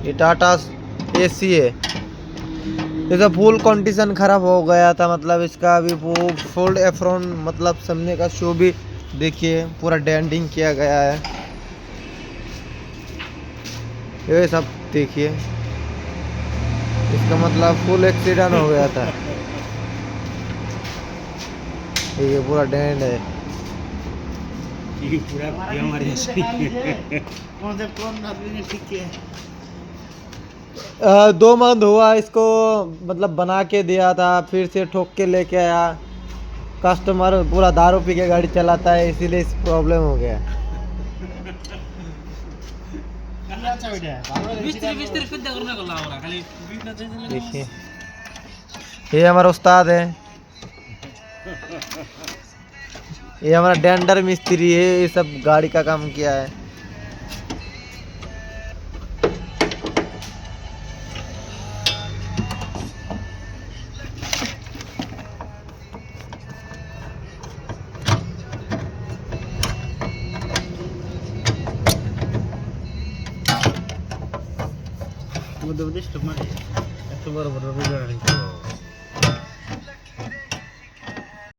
ये टाटा एसी है। इसका फुल कंडीशन खराब हो गया था, मतलब इसका अभी वो फुल एफ्रॉन मतलब सामने का शो भी देखिए पूरा डेंटिंग किया गया है। ये सब देखिए, इसका मतलब फुल एक्सीडेंट हो गया था। ये पूरा डेंट है। ये पूरा हमारे जैसे कौन आदमी ने ठीक किया? 2 मंथ हुआ इसको, मतलब बना के दिया था, फिर से ठोक के लेके आया। कस्टमर पूरा दारू पी के गाड़ी चलाता है, इसीलिए इस प्रॉब्लम हो गया। देखिए ये हमारा उस्ताद है, ये हमारा डेंडर मिस्त्री है, ये सब गाड़ी का काम किया है। মধ্যপ্রদেশ তোমার এত বড় বড় রোজগার